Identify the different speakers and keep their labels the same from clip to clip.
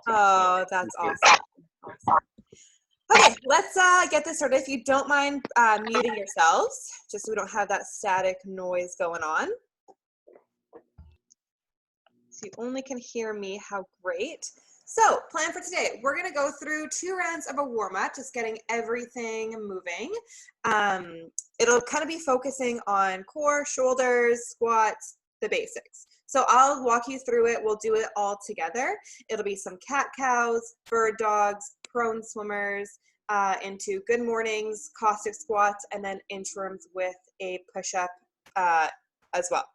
Speaker 1: Oh, that's awesome. Okay, let's get this started. If you don't mind muting yourselves, just so we don't have that static noise going on. So you only can hear me, how great. So, plan for today. We're gonna go through 2 rounds of a warm-up, just getting everything moving. It'll kind of be focusing on core, shoulders, squats, the basics. So I'll walk you through it. We'll do it all together. It'll be some cat-cows, bird dogs, prone swimmers, into good mornings, Cossack squats, and then interims with a push-up as well.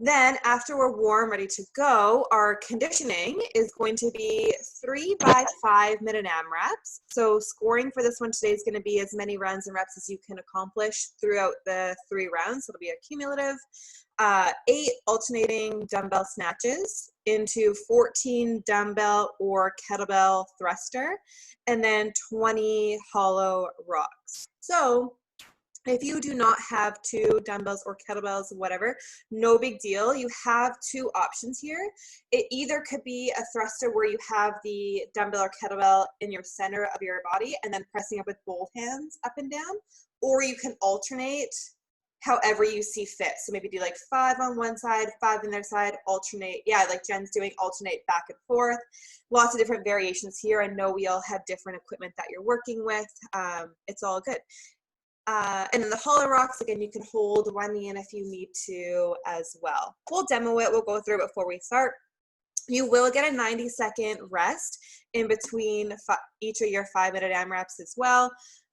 Speaker 1: Then after we're warm, ready to go, our conditioning is going to be 3 by 5 minute AMRAPs. So scoring for this one today is going to be as many rounds and reps as you can accomplish throughout the 3 rounds. So it'll be a cumulative 8 alternating dumbbell snatches into 14 dumbbell or kettlebell thruster, and then 20 hollow rocks. So if you do not have 2 dumbbells or kettlebells, whatever, no big deal. You have 2 options here. It either could be a thruster where you have the dumbbell or kettlebell in your center of your body and then pressing up with both hands up and down, or you can alternate however you see fit. So maybe do like 5 on one side, 5 on the other side, alternate. Yeah, like Jen's doing, alternate back and forth. Lots of different variations here. I know we all have different equipment that you're working with. It's all good. And then the hollow rocks, again, you can hold one knee in if you need to as well. We'll demo it. We'll go through it before we start. You will get a 90-second rest in between each of your 5-minute AMRAPs as well.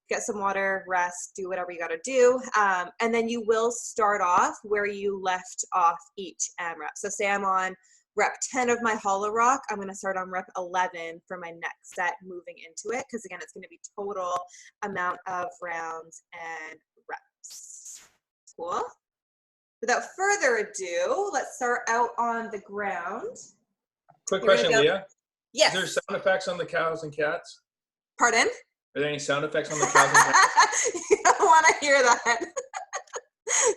Speaker 1: Get some water, rest, do whatever you got to do. And then you will start off where you left off each AMRAP. So say I'm on rep 10 of my hollow rock, I'm going to start on rep 11 for my next set moving into it, because again, it's going to be total amount of rounds and reps. Cool. Without further ado, let's start out on the ground.
Speaker 2: Quick question, Leah.
Speaker 1: Yes.
Speaker 2: Is there sound effects on the cows and cats?
Speaker 1: Pardon?
Speaker 2: Are there any sound effects on the cows and cats?
Speaker 1: You don't want to hear that.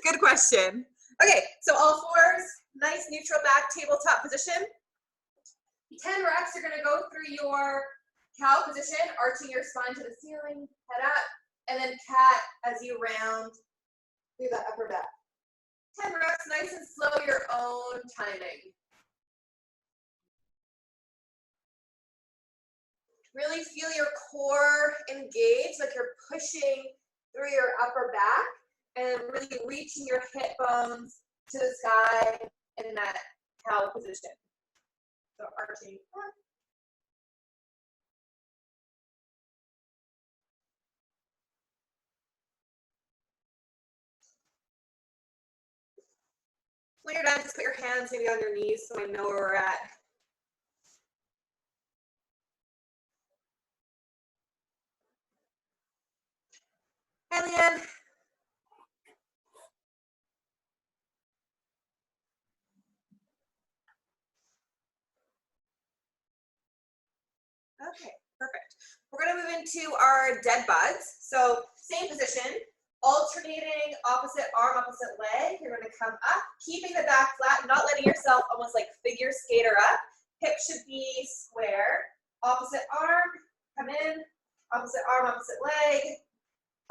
Speaker 1: Good question. Okay, so all fours, nice neutral back tabletop position. 10 reps, you're going to go through your cow position, arching your spine to the ceiling, head up, and then cat as you round through the upper back. 10 reps, nice and slow, your own timing. Really feel your core engage, like you're pushing through your upper back and really reaching your hip bones to the sky in that cow position. So arching up. When you're done, just put your hands maybe on your knees so I know where we're at. Hi, Leanne. Okay, perfect. We're going to move into our dead bugs. So same position, alternating opposite arm, opposite leg. You're going to come up, keeping the back flat, not letting yourself almost like figure skater up. Hips should be square. Opposite arm, come in. Opposite arm, opposite leg.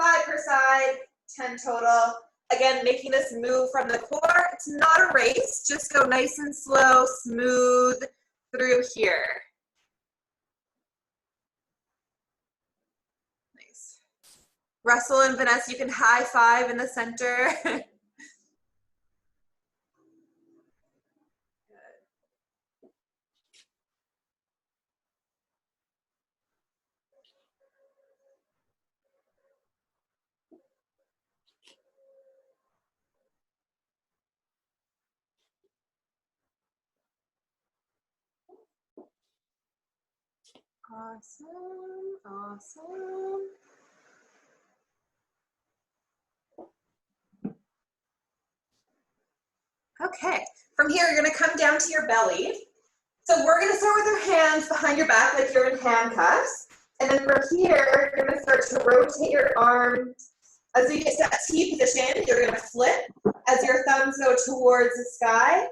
Speaker 1: 5 per side, 10 total. Again, making this move from the core. It's not a race. Just go nice and slow, smooth through here. Nice. Russell and Vanessa, you can high five in the center. Awesome, awesome. Okay, from here, you're gonna come down to your belly. So we're gonna start with your hands behind your back like you're in handcuffs. And then from here, you're gonna start to rotate your arms. As you get to that T position, you're gonna flip as your thumbs go towards the sky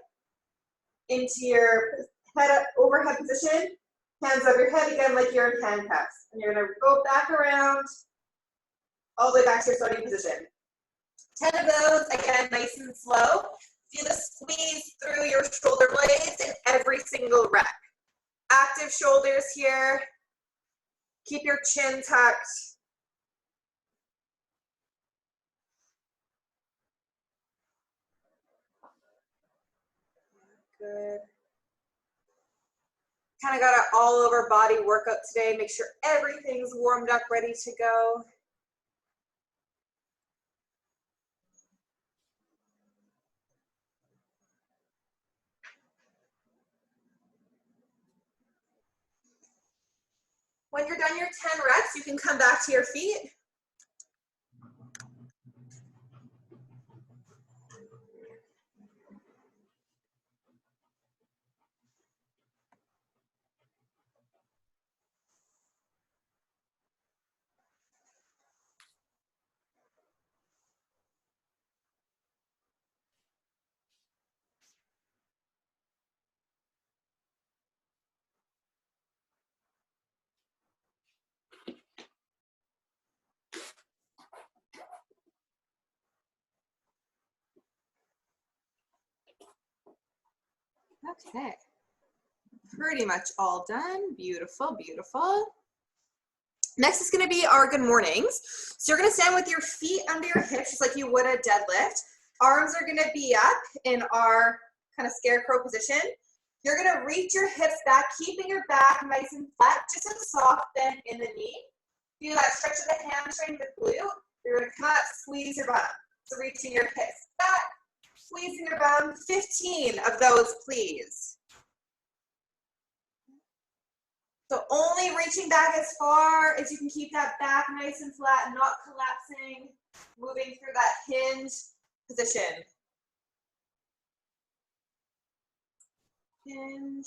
Speaker 1: into your Head up, overhead position. Hands over your head again like you're in handcuffs. And you're gonna go back around, all the way back to your starting position. 10 of those, again, nice and slow. Feel the squeeze through your shoulder blades in every single rep. Active shoulders here. Keep your chin tucked. Good. Kind of got an all over body workout today. Make sure everything's warmed up, ready to go. When you're done your 10 reps, you can come back to your feet. Okay, pretty much all done. Beautiful, beautiful. Next is gonna be our good mornings. So you're gonna stand with your feet under your hips, just like you would a deadlift. Arms are gonna be up in our kind of scarecrow position. You're gonna reach your hips back, keeping your back nice and flat, just a soft bend in the knee. Feel that stretch of the hamstring, the glute. You're gonna come up, squeeze your bum. So reaching your hips back, squeezing your bum. 15 of those, please. So only reaching back as far as you can keep that back nice and flat, not collapsing, moving through that hinge position. Hinge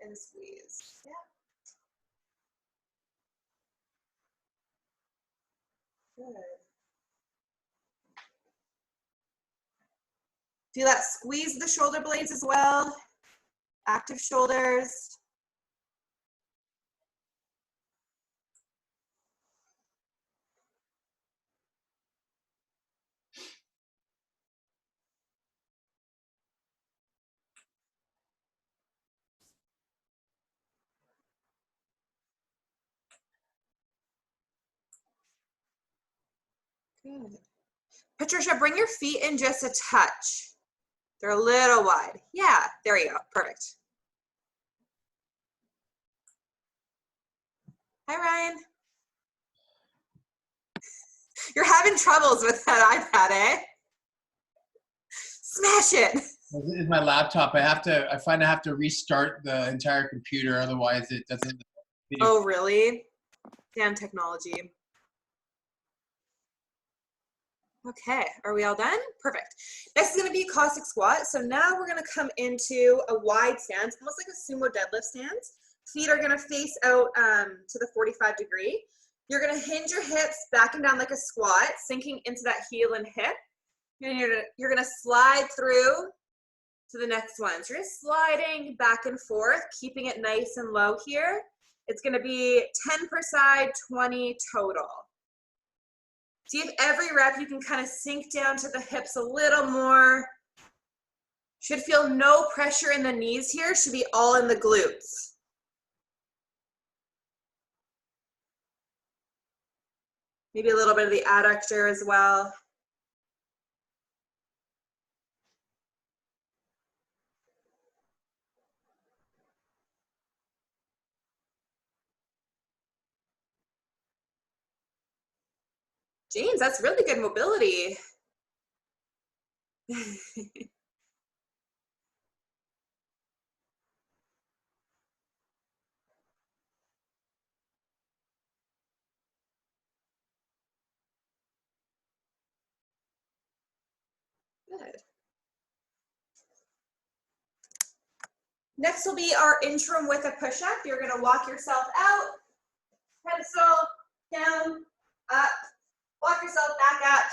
Speaker 1: and squeeze. Yeah. Good. Feel that squeeze the shoulder blades as well. Active shoulders. Good. Patricia, bring your feet in just a touch. They're a little wide. Yeah, there you go. Perfect. Hi, Ryan. You're having troubles with that iPad, eh? Smash it.
Speaker 3: This is my laptop. I find I have to restart the entire computer, otherwise it doesn't.
Speaker 1: Oh, really? Damn technology. Okay, are we all done? Perfect. Next is gonna be Cossack Squat. So now we're gonna come into a wide stance, almost like a sumo deadlift stance. Feet are gonna face out to the 45 degree. You're gonna hinge your hips back and down like a squat, sinking into that heel and hip. And you're gonna slide through to the next one. So you're just sliding back and forth, keeping it nice and low here. It's gonna be 10 per side, 20 total. See if every rep you can kind of sink down to the hips a little more. Should feel no pressure in the knees here, should be all in the glutes. Maybe a little bit of the adductor as well. James, that's really good mobility. Good. Next will be our interim with a push-up. You're gonna walk yourself out, pencil, down, up, walk yourself back up.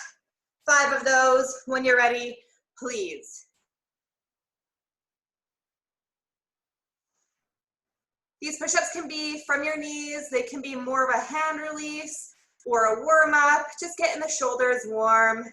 Speaker 1: 5 of those. When you're ready, please. These push-ups can be from your knees. They can be more of a hand release or a warm-up, just getting the shoulders warm.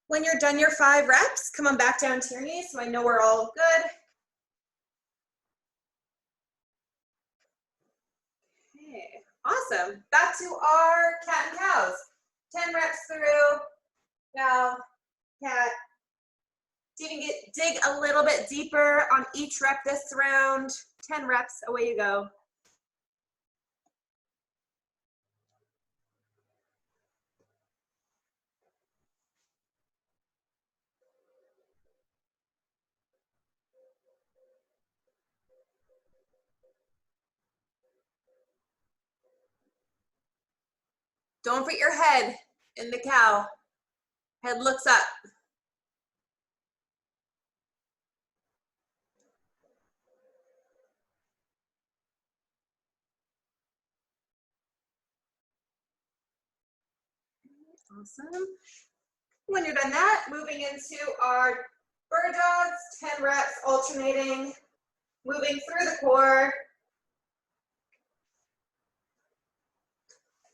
Speaker 1: When you're done your 5 reps, come on back down to your knees so I know we're all good. Okay, awesome. Back to our cat and cows. 10 reps through, cow, cat. So you can dig a little bit deeper on each rep this round. 10 reps, away you go. Don't put your head in the cow. Head looks up. Awesome. When you're done that, moving into our bird dogs, 10 reps, alternating, moving through the core.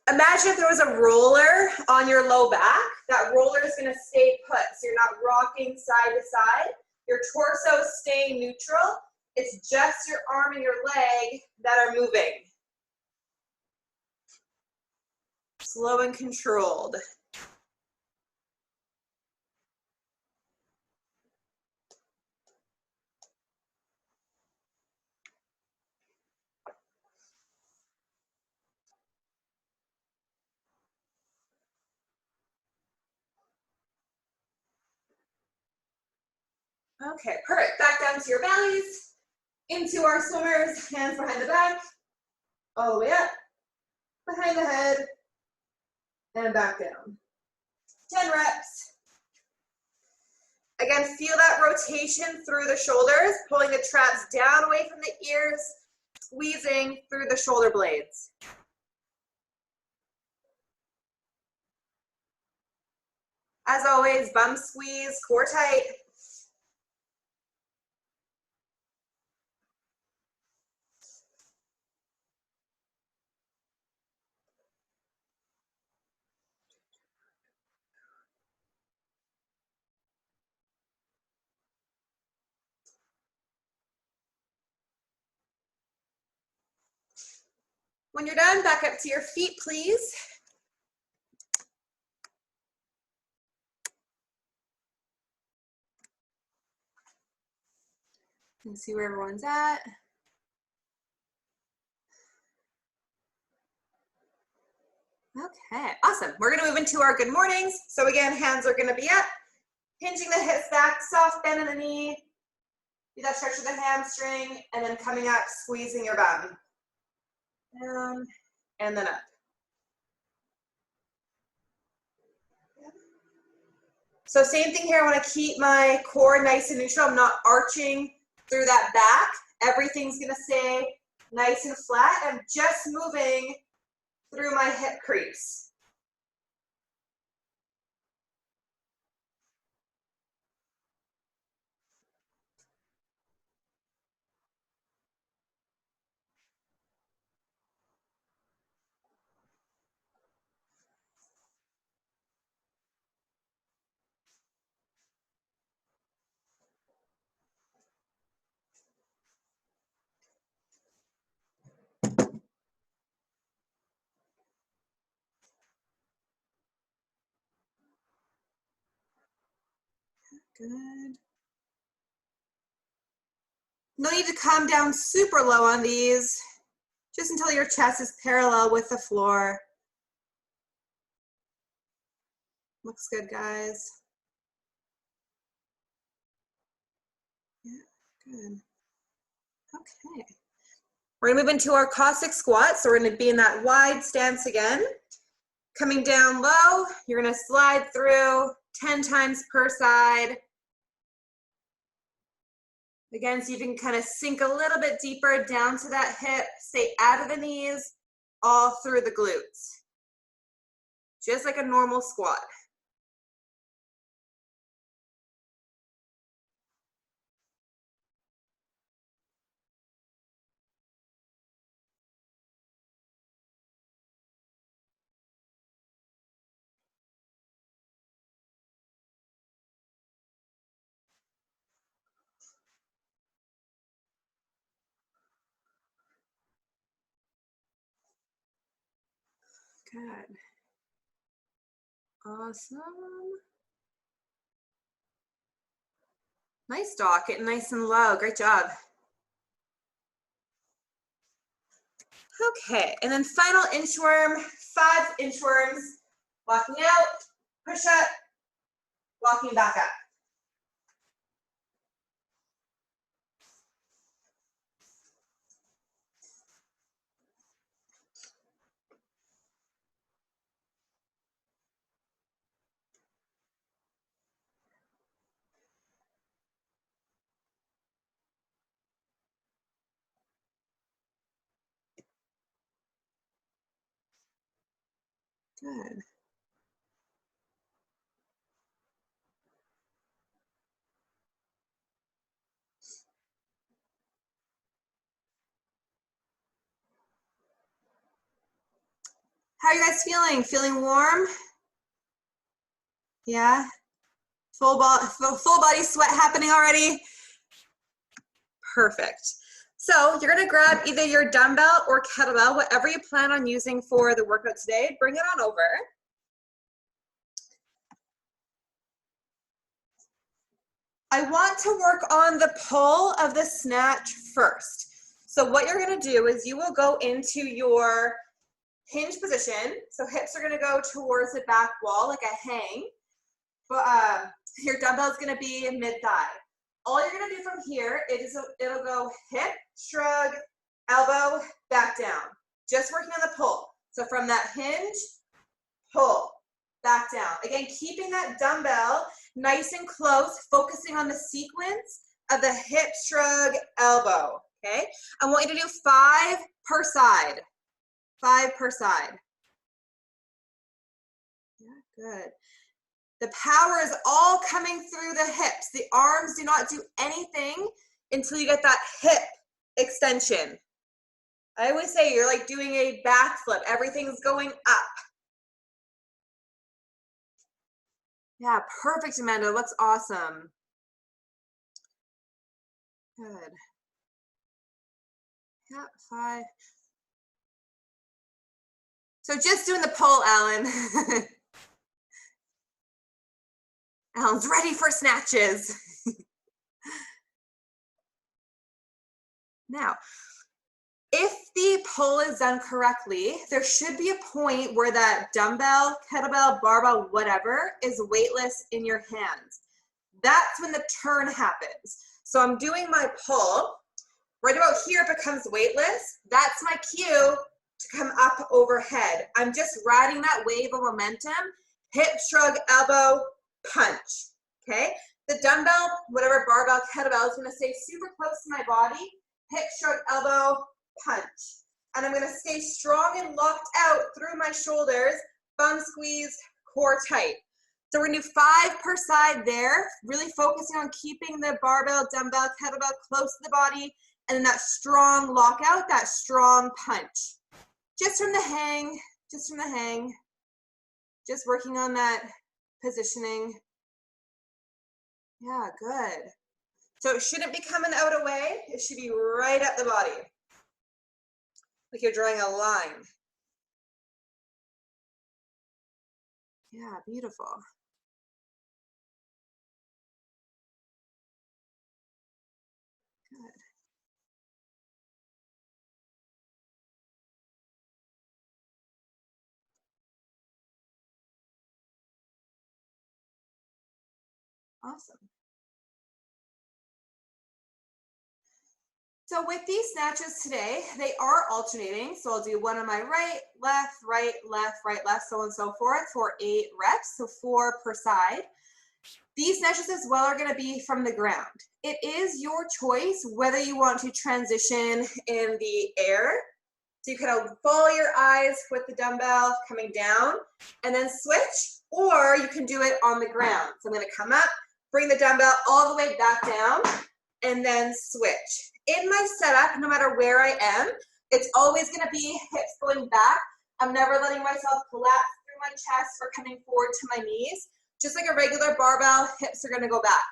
Speaker 1: Imagine if there was a roller on your low back. That roller is going to stay put, so you're not rocking side to side. Your torso is staying neutral. It's just your arm and your leg that are moving. Slow and controlled. Okay, perfect. Back down to your bellies, into our swimmers, hands behind the back, all the way up, behind the head, and back down. 10 reps. Again, feel that rotation through the shoulders, pulling the traps down away from the ears, squeezing through the shoulder blades. As always, bum squeeze, core tight. When you're done, back up to your feet, please. And see where everyone's at. Okay, awesome. We're gonna move into our good mornings. So again, hands are gonna be up, hinging the hips back, soft bend in the knee. Do that stretch of the hamstring, and then coming up, squeezing your bum. Down, and then up. So same thing here, I wanna keep my core nice and neutral. I'm not arching through that back. Everything's gonna stay nice and flat. I'm just moving through my hip crease. Good. No need to come down super low on these, just until your chest is parallel with the floor. Looks good, guys. Yeah, good. Okay. We're gonna move into our Cossack Squat. So we're gonna be in that wide stance again. Coming down low, you're gonna slide through 10 times per side. Again, so you can kind of sink a little bit deeper down to that hip, stay out of the knees, all through the glutes. Just like a normal squat. Good. Awesome. Nice, Doc. Getting nice and low. Great job. Okay, and then final inchworm, 5 inchworms. Walking out, push up, walking back up. Good. How are you guys feeling? Feeling warm? Yeah? Full body sweat happening already? Perfect. So you're gonna grab either your dumbbell or kettlebell, whatever you plan on using for the workout today, bring it on over. I want to work on the pull of the snatch first. So what you're gonna do is you will go into your hinge position. So hips are gonna go towards the back wall like a hang. But your dumbbell is gonna be mid-thigh. All you're gonna do from here is it'll go hip, shrug, elbow, back down. Just working on the pull. So from that hinge, pull, back down. Again, keeping that dumbbell nice and close, focusing on the sequence of the hip, shrug, elbow, okay? I want you to do 5 per side. 5 per side. Yeah, good. The power is all coming through the hips. The arms do not do anything until you get that hip extension. I always say you're like doing a backflip. Everything's going up. Yeah, perfect, Amanda. Looks awesome. Good. Yeah, 5. So just doing the pull, Alan. Alan's ready for snatches. Now, if the pull is done correctly, there should be a point where that dumbbell, kettlebell, barbell, whatever, is weightless in your hands. That's when the turn happens. So I'm doing my pull. Right about here it becomes weightless. That's my cue to come up overhead. I'm just riding that wave of momentum. Hip, shrug, elbow, punch. Okay? The dumbbell, whatever barbell, kettlebell is going to stay super close to my body. Hip, shrug, elbow, punch. And I'm going to stay strong and locked out through my shoulders, bum squeeze, core tight. So we're going to do 5 per side there, really focusing on keeping the barbell, dumbbell, kettlebell close to the body, and then that strong lockout, that strong punch. Just from the hang, just from the hang, just working on that positioning. Yeah, good. So it shouldn't be coming out away. It should be right at the body. Like you're drawing a line. Yeah, beautiful. Good. Awesome. So with these snatches today, they are alternating. So I'll do one on my right, left, right, left, right, left, so on and so forth for 8 reps, so 4 per side. These snatches as well are going to be from the ground. It is your choice whether you want to transition in the air. So you kind of follow your eyes with the dumbbell coming down and then switch, or you can do it on the ground. So I'm going to come up, bring the dumbbell all the way back down, and then switch. In my setup, no matter where I am, it's always going to be hips going back. I'm never letting myself collapse through my chest or coming forward to my knees. Just like a regular barbell, hips are going to go back.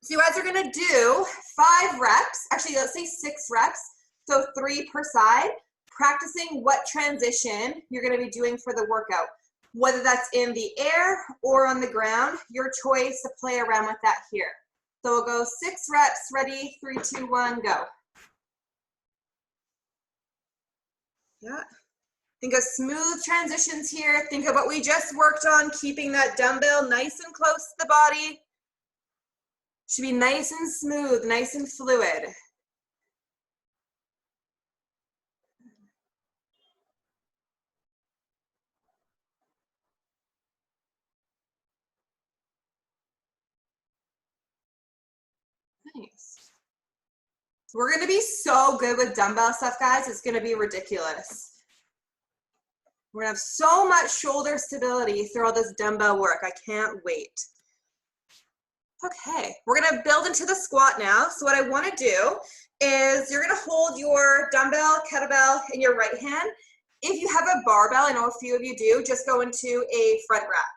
Speaker 1: So you guys are going to do 5 reps, actually let's say 6 reps, so 3 per side, practicing what transition you're going to be doing for the workout. Whether that's in the air or on the ground, your choice to play around with that here. So we'll go 6 reps, ready, 3, 2, 1, go. Yeah. Think of smooth transitions here. Think of what we just worked on, keeping that dumbbell nice and close to the body. Should be nice and smooth, nice and fluid. Nice. We're going to be so good with dumbbell stuff, guys. It's going to be ridiculous. We're going to have so much shoulder stability through all this dumbbell work. I can't wait. Okay, we're going to build into the squat now. So what I want to do is you're going to hold your dumbbell, kettlebell in your right hand. If you have a barbell, I know a few of you do, just go into a front rack.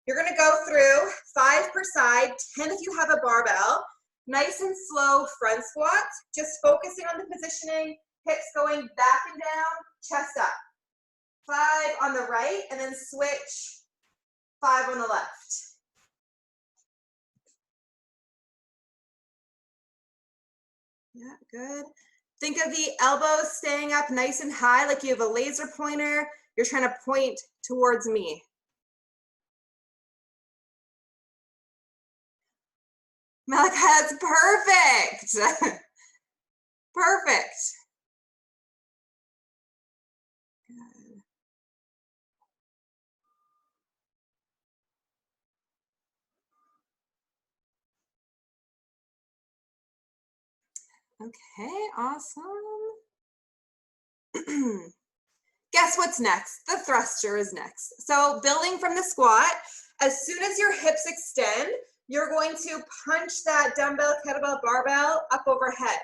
Speaker 1: You're going to go through 5 per side, 10 if you have a barbell. Nice and slow front squat, just focusing on the positioning, hips going back and down, chest up. 5 on the right, and then switch 5 on the left. Yeah, good. Think of the elbows staying up nice and high, like you have a laser pointer. You're trying to point towards me. Malachi, that's perfect. Perfect. Good. Okay, awesome. Guess what's next? The thruster is next. So building from the squat, as soon as your hips extend, you're going to punch that dumbbell, kettlebell, barbell up overhead.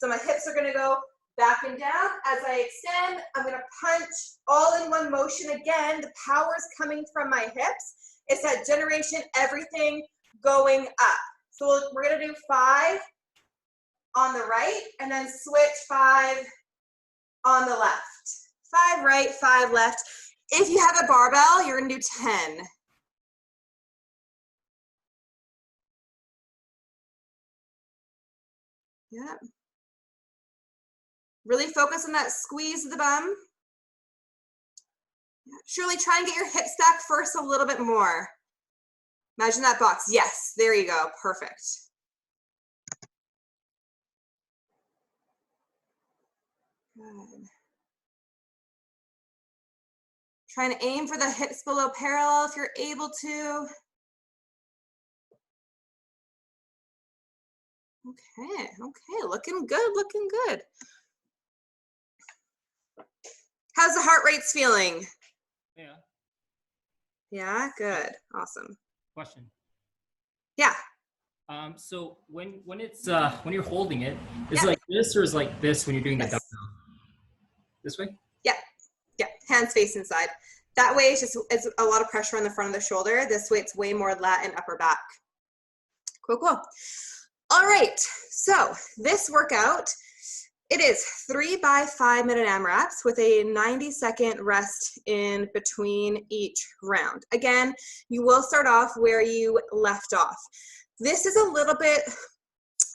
Speaker 1: So my hips are going to go back and down. As I extend, I'm going to punch all in one motion again. The power is coming from my hips. It's that generation, everything going up. So we're going to do 5 on the right and then switch 5 on the left. 5 right, 5 left. If you have a barbell, you're going to do 10. Yeah. Really focus on that squeeze of the bum. Yeah. Surely try and get your hips back first a little bit more. Imagine that box. Yes, there you go. Perfect. Good. Trying to aim for the hips below parallel if you're able to. Okay, looking good, looking good. How's the heart rates feeling?
Speaker 4: Yeah.
Speaker 1: Yeah, good, awesome.
Speaker 4: Question.
Speaker 1: Yeah.
Speaker 4: So when it's when you're holding it, is it like this or is it like this when you're doing the dumbbell? This way?
Speaker 1: Yeah, hands face inside. That way it's a lot of pressure on the front of the shoulder. This way it's way more lat and upper back. Cool. All right, so this workout, it is 3 by 5 minute AMRAPs with a 90-second rest in between each round. Again, you will start off where you left off. This is a little bit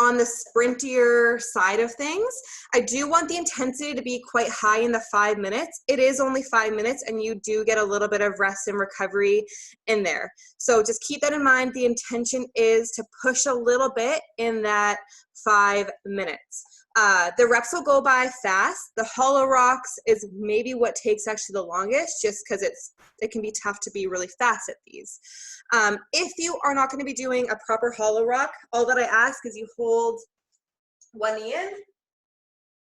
Speaker 1: on the sprintier side of things. I do want the intensity to be quite high in the 5 minutes. It is only 5 minutes and you do get a little bit of rest and recovery in there. So just keep that in mind. The intention is to push a little bit in that 5 minutes. The reps will go by fast. The hollow rocks is maybe what takes actually the longest, just because it can be tough to be really fast at these. If you are not going to be doing a proper hollow rock, all that I ask is you hold one knee in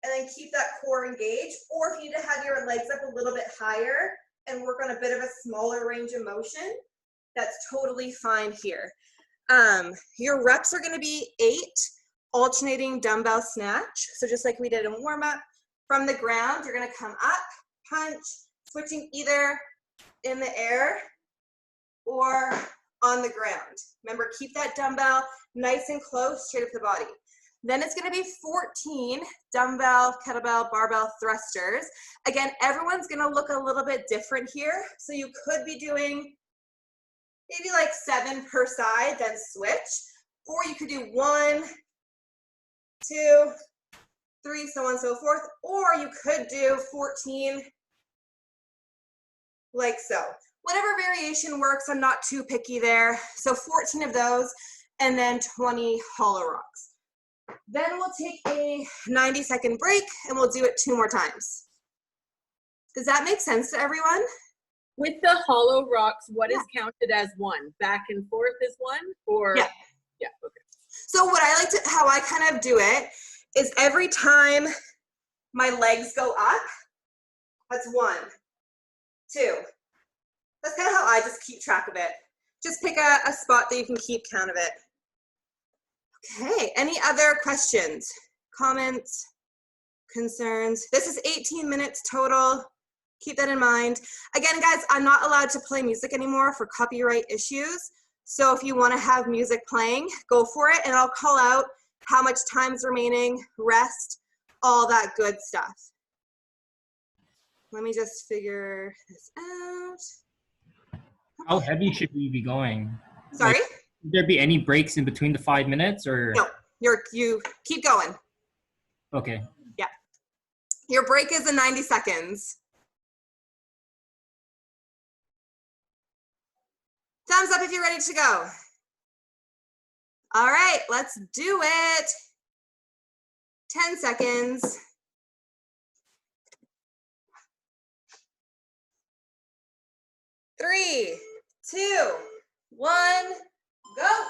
Speaker 1: and then keep that core engaged. Or if you need to have your legs up a little bit higher and work on a bit of a smaller range of motion, that's totally fine here. Your reps are going to be 8 alternating dumbbell snatch. So just like we did in warm up, from the ground, you're going to come up, punch, switching either in the air or on the ground. Remember, keep that dumbbell nice and close, straight up the body. Then it's going to be 14 dumbbell, kettlebell, barbell thrusters. Again, everyone's going to look a little bit different here. So you could be doing maybe like 7 per side, then switch. Or you could do 1, 2, 3, so on and so forth. Or you could do 14 like so. Whatever variation works, I'm not too picky there. So 14 of those, and then 20 hollow rocks. Then we'll take a 90-second break, and we'll do it 2 more times. Does that make sense to everyone?
Speaker 5: With the hollow rocks, what is counted as 1? Back and forth is 1? Or
Speaker 1: Yeah.
Speaker 5: Yeah, okay.
Speaker 1: So what I like to, how I kind of do it is every time my legs go up, that's 1, 2. That's kind of how I just keep track of it. Just pick a spot that you can keep count of it. Okay, any other questions, comments, concerns? This is 18 minutes total. Keep that in mind. Again, guys, I'm not allowed to play music anymore for copyright issues. So if you want to have music playing, go for it, and I'll call out how much time's remaining, rest, all that good stuff. Let me just figure this out.
Speaker 4: How heavy should we be going?
Speaker 1: Sorry?
Speaker 4: Like, would there be any breaks in between the 5 minutes, or?
Speaker 1: No, you keep going.
Speaker 4: Okay.
Speaker 1: Yeah. Your break is in 90 seconds. Thumbs up if you're ready to go. All right, let's do it. 10 seconds. 3, 2, 1, go.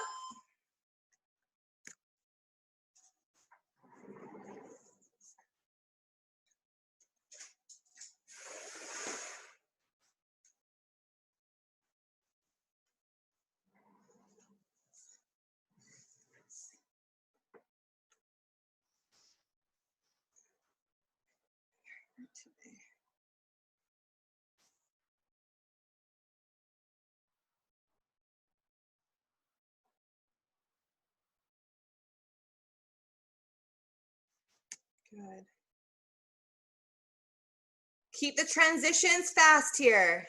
Speaker 1: Good. Keep the transitions fast here.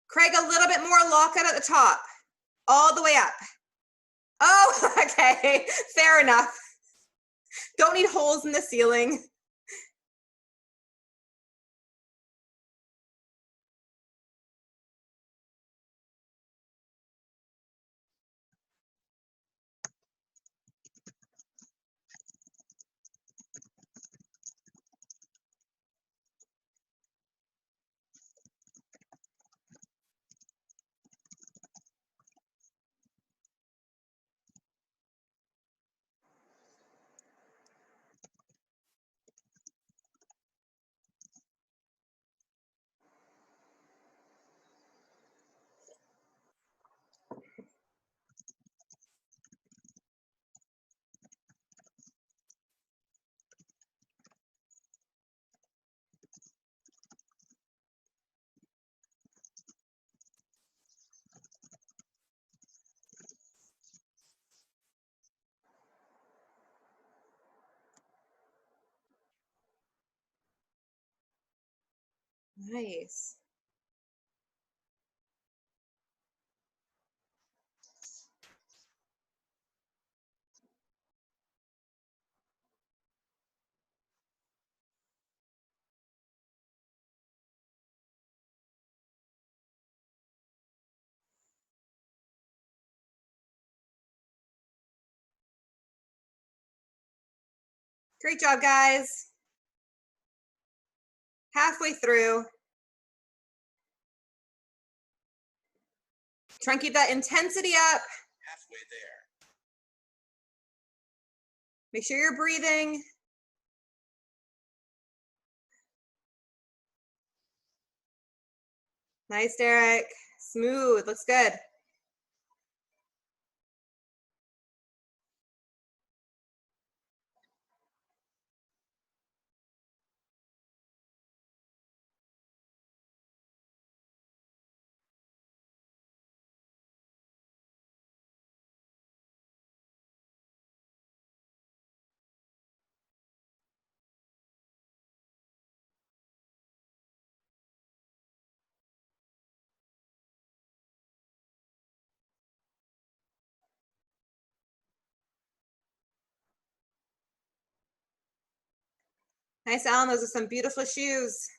Speaker 1: Craig, a little bit more lockout at the top, all the way up. Oh, okay, fair enough. Don't need holes in the ceiling. Nice. Great job, guys. Halfway through. Try and keep that intensity up.
Speaker 6: Halfway there.
Speaker 1: Make sure you're breathing. Nice, Derek. Smooth. Looks good. Nice, Alan. Those are some beautiful shoes.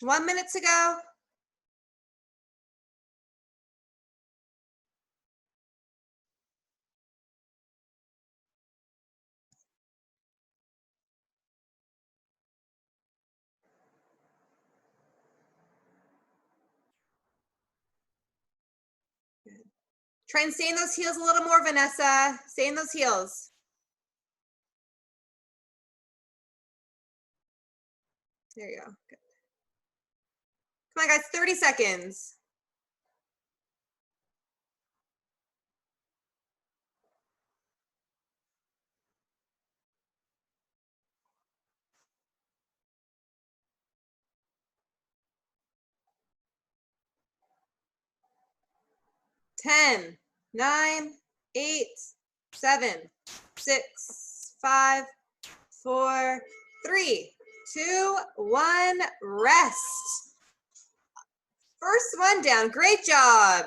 Speaker 6: One minute.
Speaker 1: 1 minute to go. Try and stay in those heels a little more, Vanessa. Stay in those heels. There you go. Good. Come on, guys. 30 seconds. Ten, 9, 8, 7, 6, 5, 4, 3, 2, 1. Rest. First one down. Great job.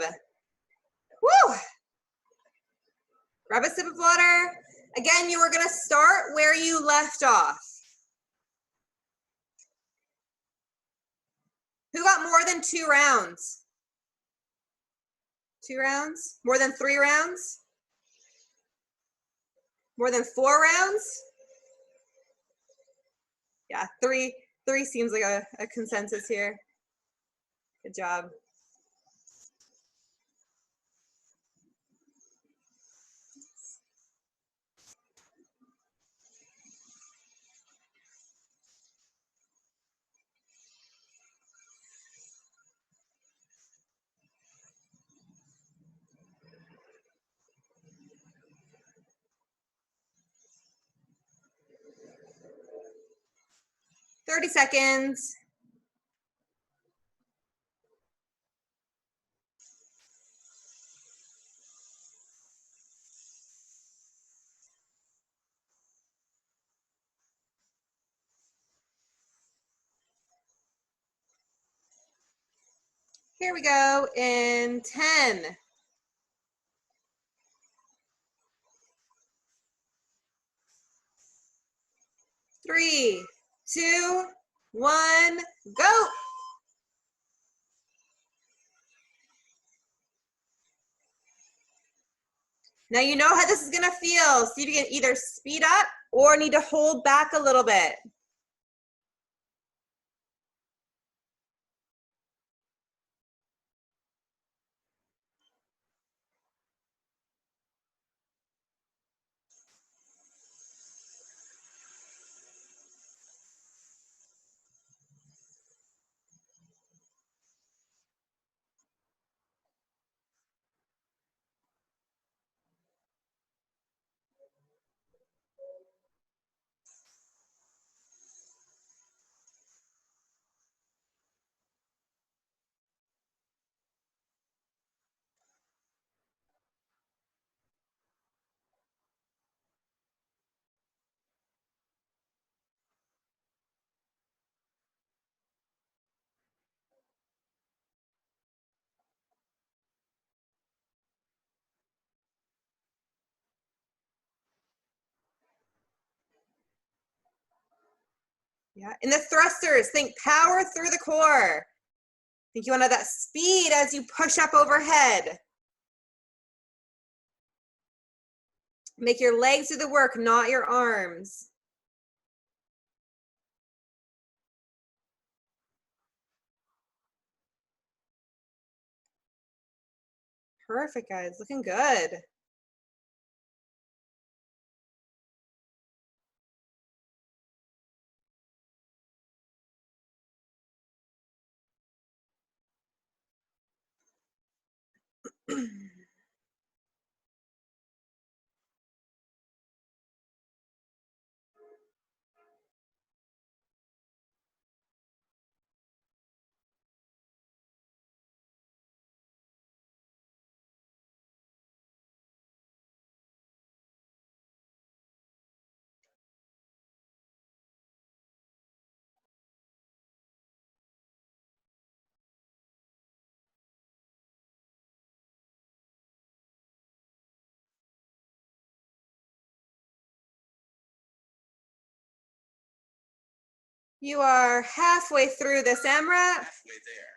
Speaker 1: Woo! Grab a sip of water. Again, you are going to start where you left off. Who got more than 2 rounds? 2 rounds? More than 3 rounds? More than 4 rounds? Yeah, 3 seems like a consensus here. Good job. Thirty seconds. Here we go in 10. 3, 2, 1, go. Now you know how this is gonna feel. See if you can either speed up or need to hold back a little bit. Yeah, in the thrusters, think power through the core. Think you want to have that speed as you push up overhead. Make your legs do the work, not your arms. Perfect, guys. Looking good. You are halfway through this AMRAP.
Speaker 6: Halfway there.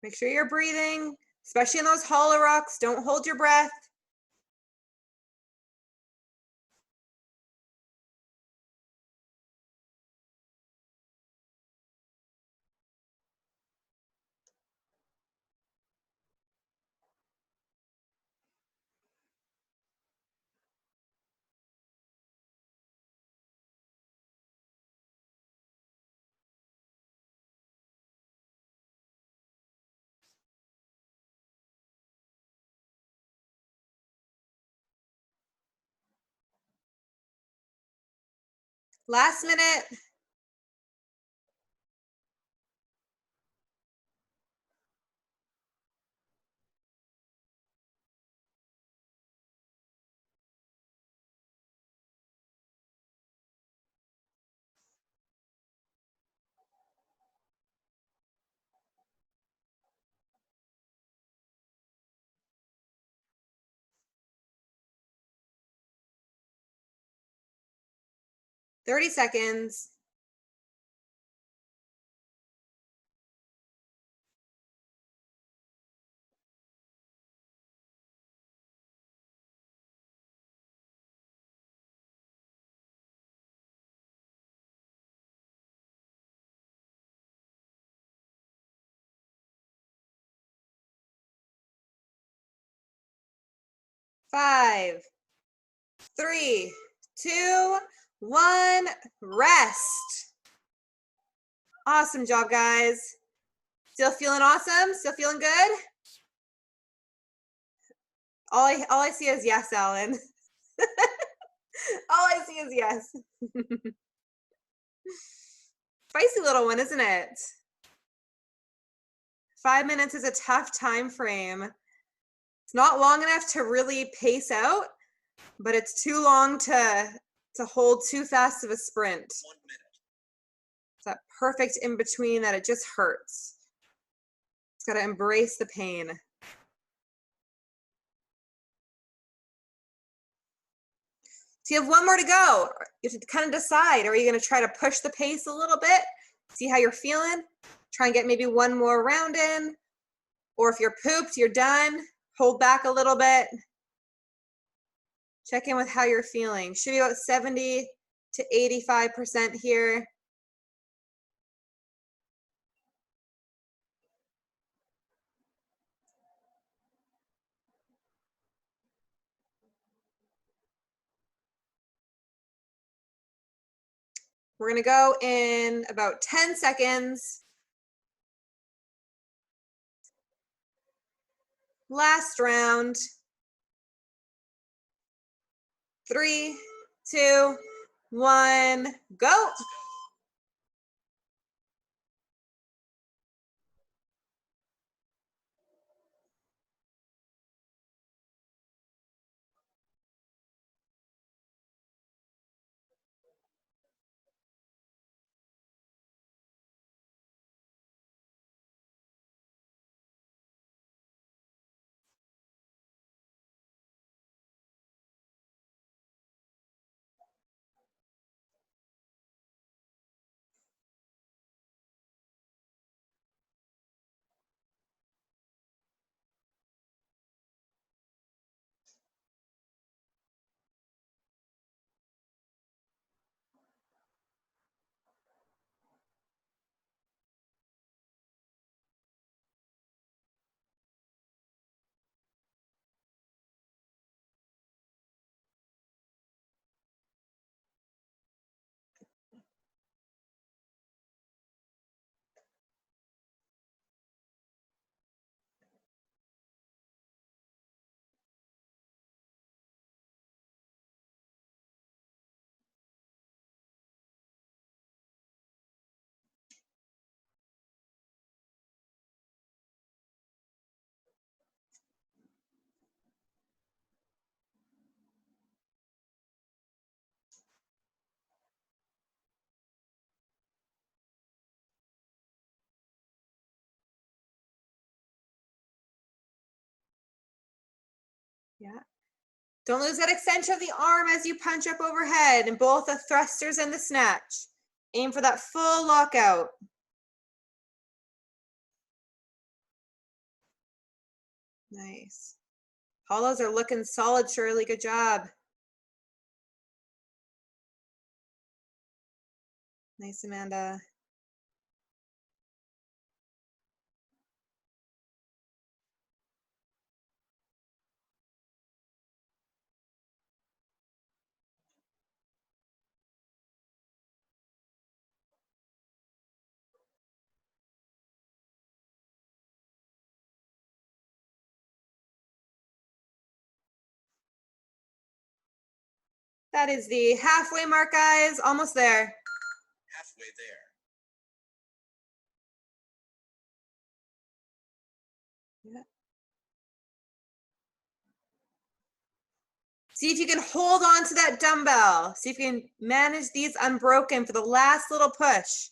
Speaker 1: Make sure you're breathing, especially in those hollow rocks. Don't hold your breath. Last minute. Thirty seconds. Five, 3, 2, 1, rest. Awesome job, guys. Still feeling awesome? Still feeling good? All I see is yes, Alan. All I see is yes. Spicy little one, isn't it? 5 minutes is a tough time frame. It's not long enough to really pace out, but it's too long to hold too fast of a sprint.
Speaker 6: 1 minute.
Speaker 1: It's that perfect in between that it just hurts. It's got to embrace the pain. So you have one more to go. You have to kind of decide, are you going to try to push the pace a little bit? See how you're feeling? Try and get maybe one more round in. Or if you're pooped, you're done. Hold back a little bit. Check in with how you're feeling. Should be about 70 to 85% here. We're gonna go in about 10 seconds. Last round. 3, 2, 1, go. Yeah. Don't lose that extension of the arm as you punch up overhead in both the thrusters and the snatch. Aim for that full lockout. Nice. Hollows are looking solid, Shirley. Good job. Nice, Amanda. That is the halfway mark, guys. Almost there.
Speaker 6: Halfway there.
Speaker 1: Yeah. See if you can hold on to that dumbbell. See if you can manage these unbroken for the last little push.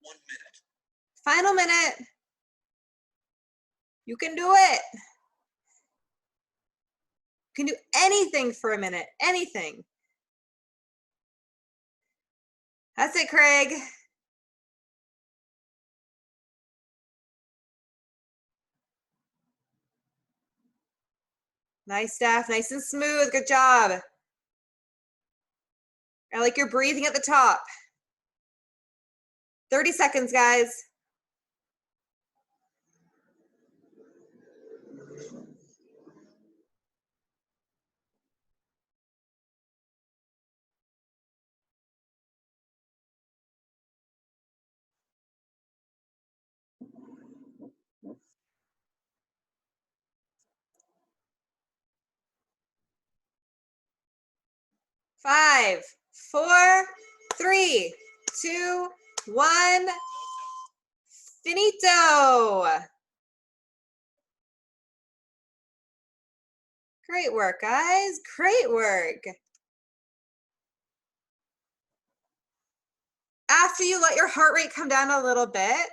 Speaker 6: One minute.
Speaker 1: Final minute. You can do it. You can do anything for a minute. Anything. That's it, Craig. Nice, Steph. Nice and smooth. Good job. I like your breathing at the top. 30 seconds, guys. 5, 4, 3, 2, 1. Finito. Great work, guys. Great work. After you let your heart rate come down a little bit,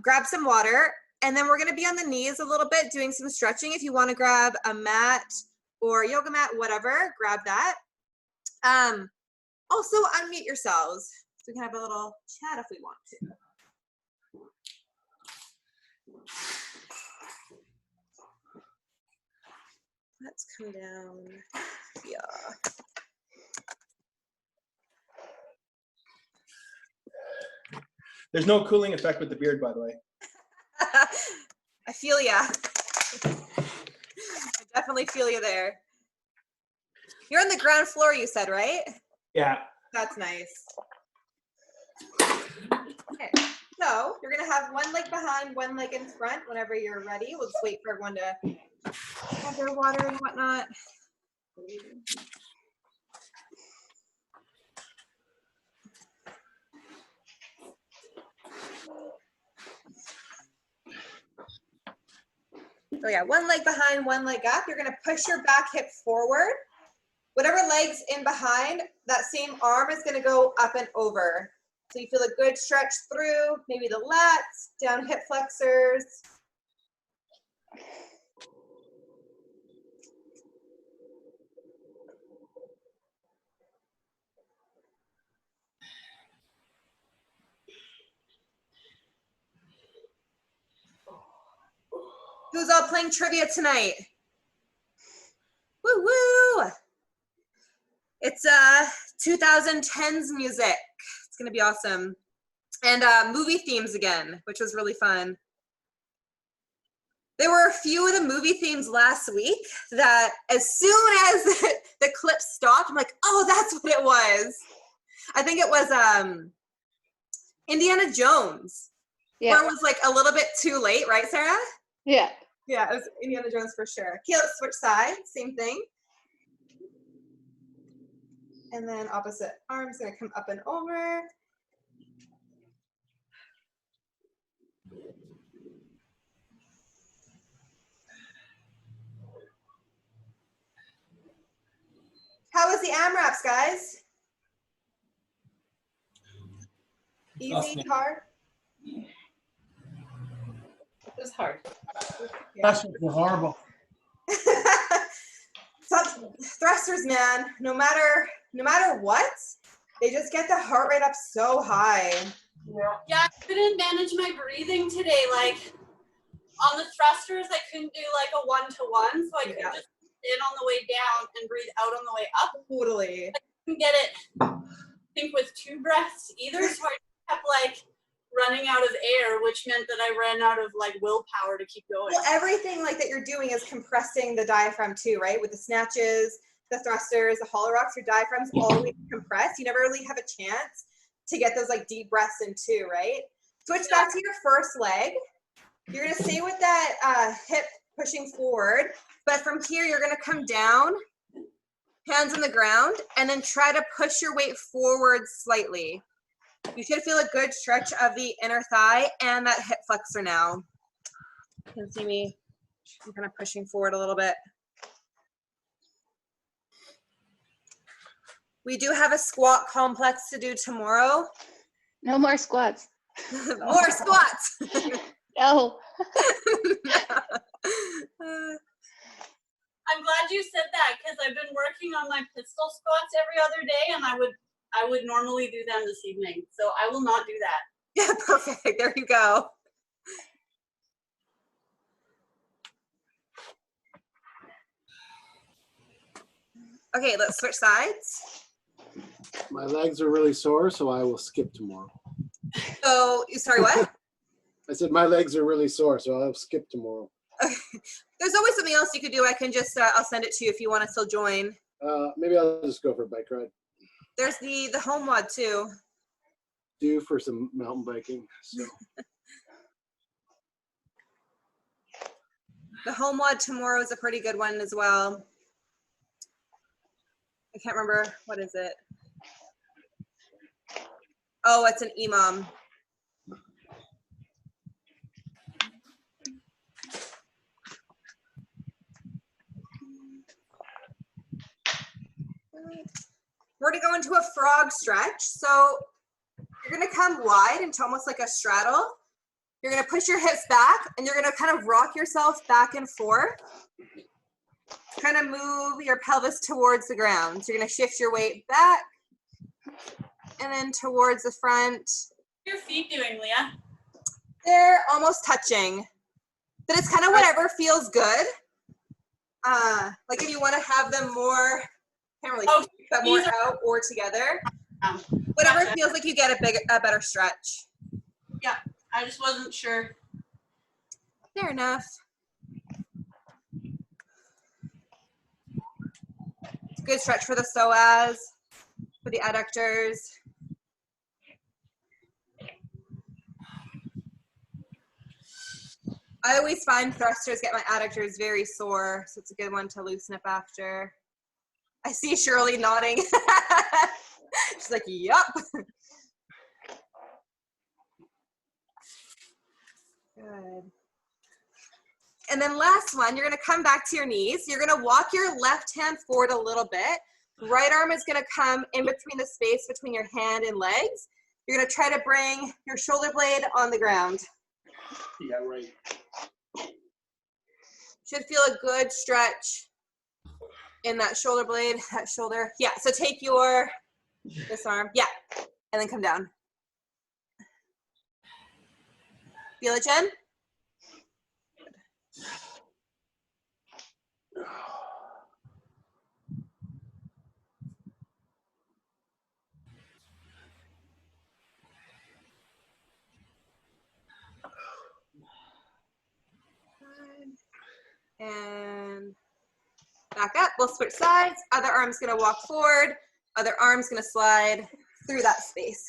Speaker 1: grab some water, and then we're going to be on the knees a little bit doing some stretching. If you want to grab a mat or yoga mat, whatever, grab that. Also, unmute yourselves so we can have a little chat if we want to. Let's come down. Yeah.
Speaker 2: There's no cooling effect with the beard, by the way.
Speaker 1: I feel ya. I definitely feel you there. You're on the ground floor, you said, right?
Speaker 2: Yeah.
Speaker 1: That's nice. Okay, so you're gonna have one leg behind, one leg in front whenever you're ready. We'll just wait for everyone to have their water and whatnot. So yeah, one leg behind, one leg up. You're gonna push your back hip forward. Whatever leg's in behind, that same arm is gonna go up and over. So you feel a good stretch through, maybe the lats, down hip flexors. Who's all playing trivia tonight? Woo woo! It's 2010s music. It's gonna be awesome. And movie themes again, which was really fun. There were a few of the movie themes last week that as soon as the clip stopped, I'm like, oh, that's what it was. I think it was Indiana Jones.
Speaker 7: Yeah.
Speaker 1: Where it was like a little bit too late, right, Sarah?
Speaker 7: Yeah.
Speaker 1: Yeah, it was Indiana Jones for sure. Okay, let's switch sides, same thing. And then opposite arm's gonna come up and over. How was the AMRAPs, guys? Easy, hard?
Speaker 5: It was hard.
Speaker 3: That's horrible.
Speaker 1: Thrusters, man, no matter what, they just get the heart rate up so high.
Speaker 8: Yeah, I couldn't manage my breathing today. Like on the thrusters, I couldn't do like a 1-to-1, so I couldn't just in on the way down and breathe out on the way up.
Speaker 1: Totally.
Speaker 8: I couldn't get it, I think, with 2 breaths either, so I kept like running out of air, which meant that I ran out of like willpower to keep going.
Speaker 1: Well, everything like that you're doing is compressing the diaphragm too, right? With the snatches, the thrusters, the hollow rocks, your diaphragm's always compressed. You never really have a chance to get those like deep breaths in too, right? Switch back to your first leg. You're gonna stay with that hip pushing forward, but from here you're gonna come down, hands on the ground, and then try to push your weight forward slightly. You should feel a good stretch of the inner thigh and that hip flexor now. You can see me, I'm kind of pushing forward a little bit. We do have a squat complex to do tomorrow.
Speaker 7: No more squats.
Speaker 1: More squats.
Speaker 7: No.
Speaker 8: I'm glad you said that because I've been working on my pistol squats every other day, and I would normally do them this evening, so I will not do that.
Speaker 1: Yeah, perfect. There you go. Okay, let's switch sides.
Speaker 9: My legs are really sore, so I will skip tomorrow.
Speaker 1: So, sorry, what?
Speaker 9: I said my legs are really sore, so I'll skip tomorrow.
Speaker 1: There's always something else you could do. I can just, I'll send it to you if you want to still join.
Speaker 9: Maybe I'll just go for a bike ride.
Speaker 1: There's the home WOD too.
Speaker 9: Due for some mountain biking. So.
Speaker 1: The home WOD tomorrow is a pretty good one as well. I can't remember. What is it? Oh, it's an EMOM. We're going to go into a frog stretch. So you're going to come wide into almost like a straddle. You're going to push your hips back and you're going to kind of rock yourself back and forth. Kind of move your pelvis towards the ground. So you're going to shift your weight back and then towards the front.
Speaker 8: What are your feet doing, Leah?
Speaker 1: They're almost touching. But it's kind of whatever feels good. Like if you want to have them more, can't really see, but more out or together. Whatever feels like you get a better stretch.
Speaker 8: Yeah, I just wasn't sure.
Speaker 1: Fair enough. It's a good stretch for the psoas, for the adductors. I always find thrusters get my adductors very sore, so it's a good one to loosen up after. I see Shirley nodding. She's like, yup. Good. And then last one, you're gonna come back to your knees. You're gonna walk your left hand forward a little bit. Right arm is gonna come in between the space between your hand and legs. You're gonna try to bring your shoulder blade on the ground.
Speaker 2: Yeah, right.
Speaker 1: Should feel a good stretch in that shoulder blade, that shoulder. Yeah, so take this arm, yeah, and then come down. Feel it, Jen? And back up. We'll switch sides. Other arm's gonna walk forward. Other arm's gonna slide through that space.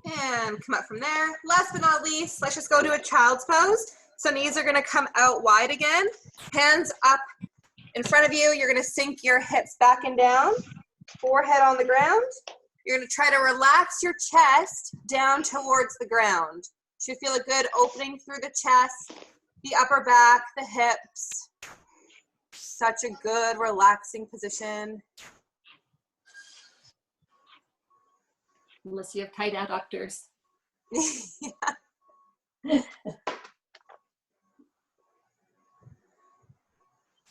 Speaker 1: And come up from there. Last but not least, let's just go to a child's pose. So knees are gonna come out wide again. Hands up in front of you. You're gonna sink your hips back and down. Forehead on the ground. You're gonna try to relax your chest down towards the ground. Should feel a good opening through the chest, the upper back, the hips. Such a good relaxing position.
Speaker 10: Unless you have tight adductors.
Speaker 1: Yeah.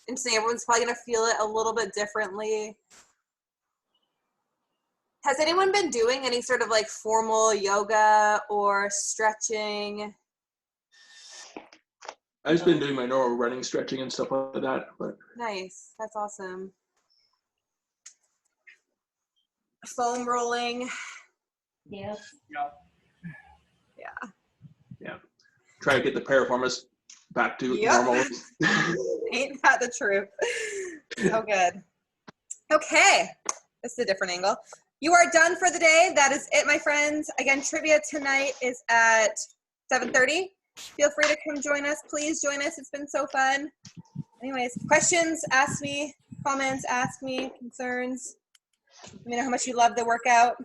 Speaker 1: Interesting, everyone's probably gonna feel it a little bit differently. Has anyone been doing any sort of like formal yoga or stretching?
Speaker 2: I've just been doing my normal running, stretching, and stuff like that. But
Speaker 1: Nice, that's awesome. Foam rolling.
Speaker 10: Yes.
Speaker 1: Yeah.
Speaker 2: try to get the piriformis back to
Speaker 1: Yep.
Speaker 2: normal.
Speaker 1: Ain't that the truth? So good. Okay, this is a different angle. You are done for the day. That is it, my friends. Again, trivia tonight is at 7:30. Feel free to come join us. Please join us. It's been so fun. Anyways, questions, ask me. Comments, ask me. Concerns. Let me know how much you love the workout.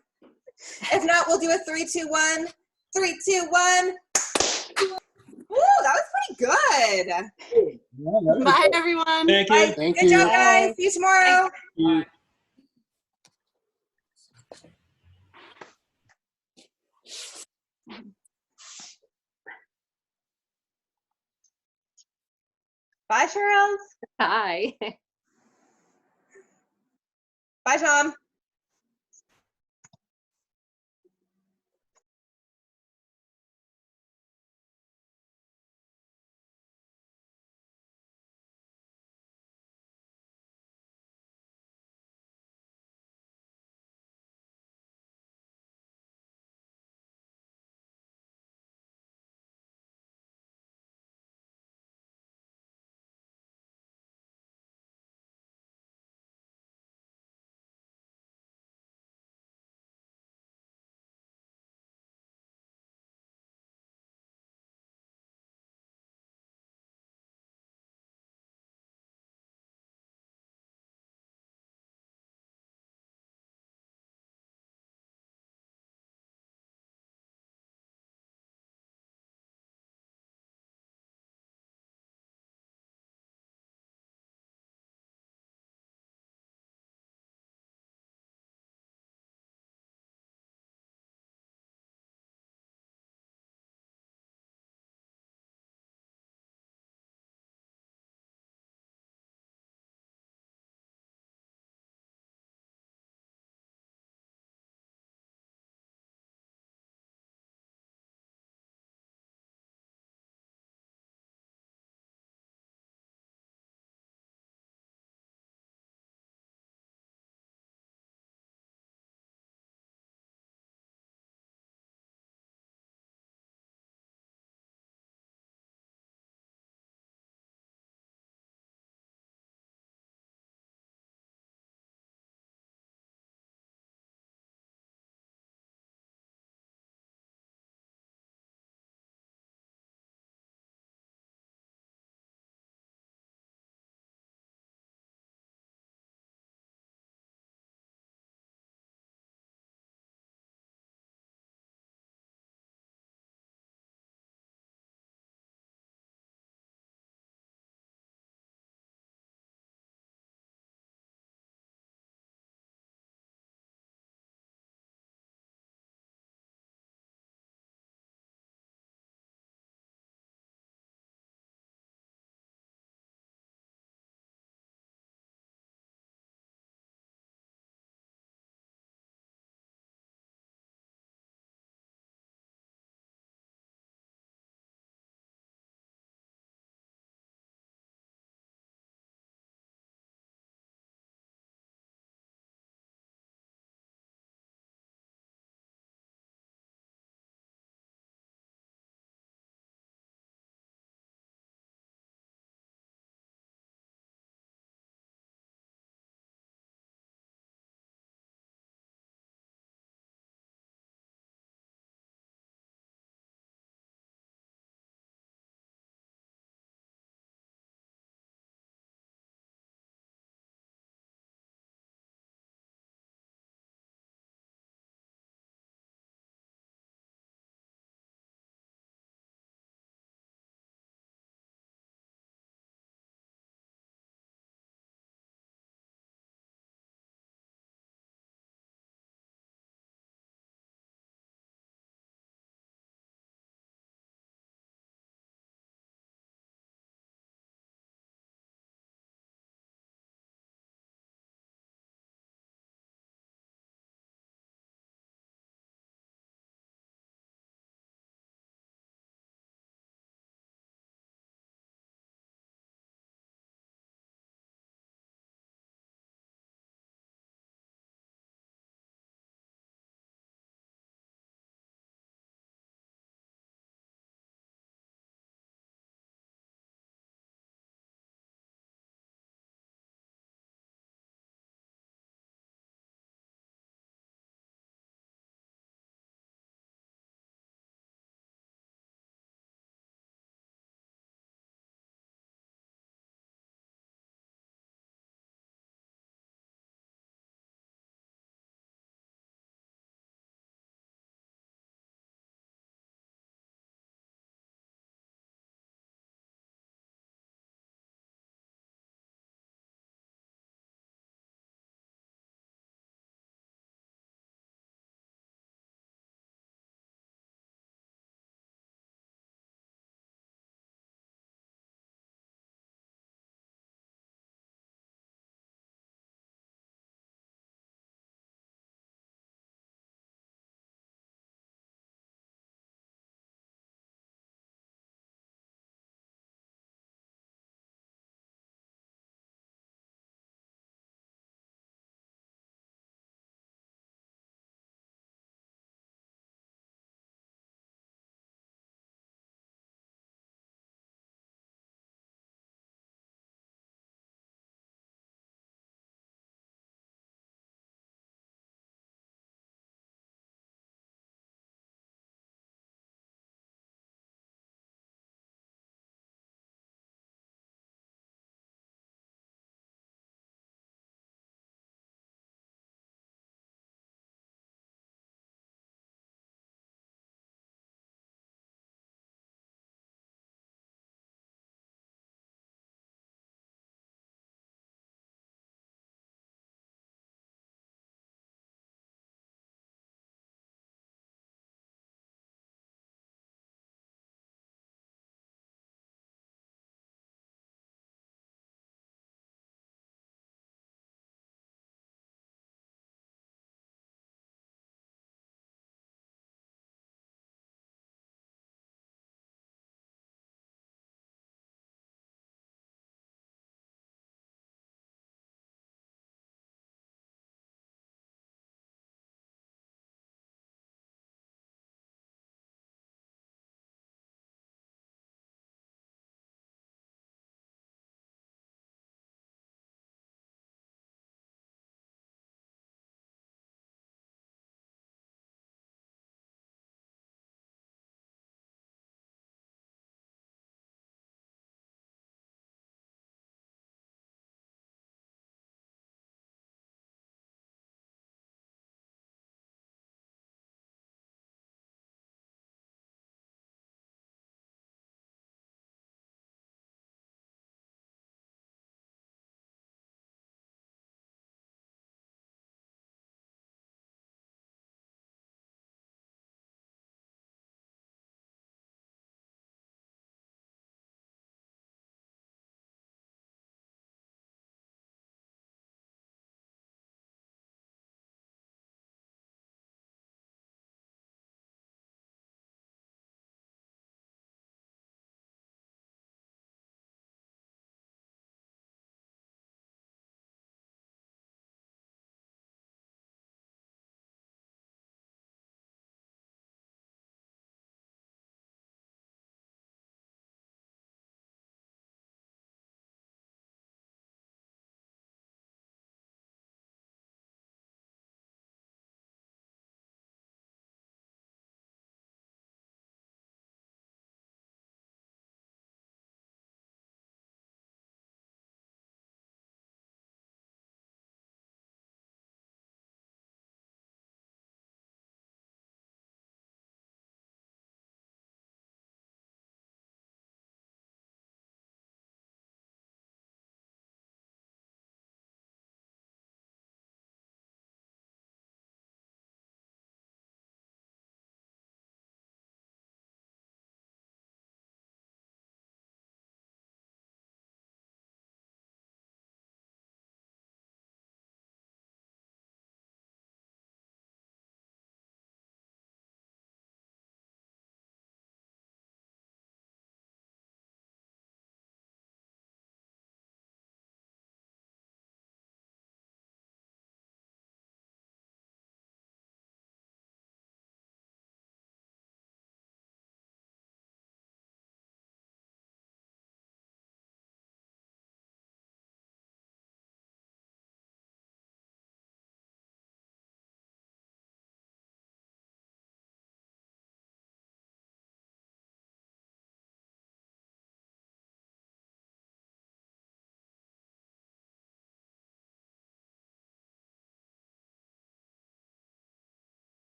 Speaker 1: If not, we'll do a 3, 2, 1. 3, 2, 1. Woo, that was pretty good.
Speaker 8: Bye, everyone.
Speaker 2: Thank you.
Speaker 1: Bye.
Speaker 9: Thank
Speaker 1: Good
Speaker 9: you.
Speaker 1: job, guys. See you tomorrow. Bye, Cheryl.
Speaker 10: Hi.
Speaker 1: Bye, Tom.